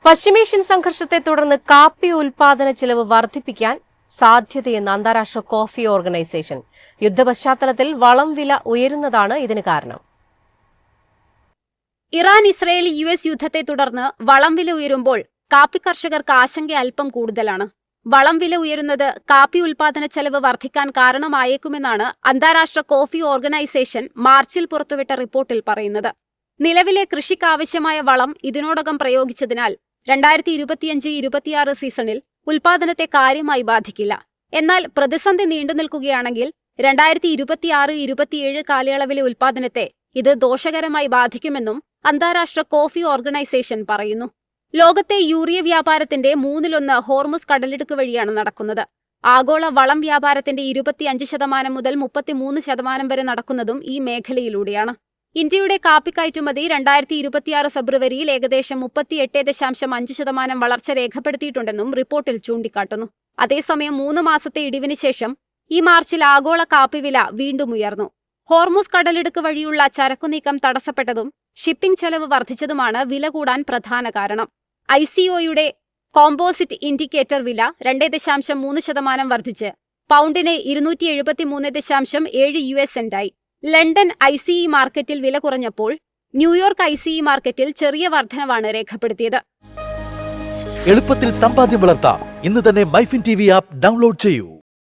പശ്ചിമേഷ്യൻ സംഘർഷത്തെ തുടർന്ന് കാപ്പി ഉൽപാദന ചെലവ് വർദ്ധിപ്പിക്കാൻ സാധ്യതയെന്ന് അന്താരാഷ്ട്ര കോഫി ഓർഗനൈസേഷൻ. യുദ്ധപശ്ചാത്തലത്തിൽ വളം വില ഉയരുന്നതാണ് ഇതിന് കാരണം. ഇറാൻ ഇസ്രയേൽ US യുദ്ധത്തെ തുടർന്ന് വളം വില ഉയരുമ്പോൾ കാപ്പി കർഷകർക്ക് ആശങ്ക അല്പം കൂടുതലാണ്. വളം വില ഉയരുന്നത് കാപ്പി ഉൽപാദന ചെലവ് വർദ്ധിക്കാൻ കാരണമായേക്കുമെന്നാണ് അന്താരാഷ്ട്ര കോഫി ഓർഗനൈസേഷൻ മാർച്ചിൽ പുറത്തുവിട്ട റിപ്പോർട്ടിൽ പറയുന്നത്. നിലവിലെ കൃഷിക്കാവശ്യമായ വളം ഇതിനോടകം പ്രയോഗിച്ചതിനാൽ 2025-26 സീസണിൽ ഉൽപാദനത്തെ കാര്യമായി ബാധിക്കില്ല. എന്നാൽ പ്രതിസന്ധി നീണ്ടുനിൽക്കുകയാണെങ്കിൽ 2026-27 കാലയളവിലെ ഉൽപാദനത്തെ ഇത് ദോഷകരമായി ബാധിക്കുമെന്നും അന്താരാഷ്ട്ര കോഫി ഓർഗനൈസേഷൻ പറയുന്നു. ലോകത്തെ യൂറിയ വ്യാപാരത്തിന്റെ 1/3 ഹോർമുസ് കടലിടുക്ക് വഴിയാണ് നടക്കുന്നത്. ആഗോള വളം വ്യാപാരത്തിന്റെ 25% മുതൽ 33% വരെ നടക്കുന്നതും ഈ മേഖലയിലൂടെയാണ്. ഇന്ത്യയുടെ കാപ്പി കയറ്റുമതി 2026 ഫെബ്രുവരിയിൽ ഏകദേശം 38.5% വളർച്ച രേഖപ്പെടുത്തിയിട്ടുണ്ടെന്നും റിപ്പോർട്ടിൽ ചൂണ്ടിക്കാട്ടുന്നു. അതേസമയം 3 മാസത്തെ ഇടിവിന് ശേഷം ഈ മാർച്ചിൽ ആഗോള കാപ്പി വില വീണ്ടും ഉയർന്നു. ഹോർമുസ് കടലിടുക്ക് വഴിയുള്ള ചരക്കുനീക്കം തടസ്സപ്പെട്ടതും ഷിപ്പിംഗ് ചെലവ് വർദ്ധിച്ചതുമാണ് വില കൂടാൻ പ്രധാന കാരണം. ICOയുടെ കോമ്പോസിറ്റ് ഇൻഡിക്കേറ്റർ വില 2.3% വർദ്ധിച്ച് പൗണ്ടിന് 273.7 US സെന്റായി. ലണ്ടൻ ICE മാർക്കറ്റിൽ വില കുറഞ്ഞപ്പോൾ ന്യൂയോർക്ക് ICE മാർക്കറ്റിൽ ചെറിയ വർധനവാണ് രേഖപ്പെടുത്തിയത്. എളുപ്പത്തിൽ സമ്പാദ്യം വളർത്താം. ഇന്ന് തന്നെ മൈഫിൻ TV ആപ്പ് ഡൗൺലോഡ് ചെയ്യൂ.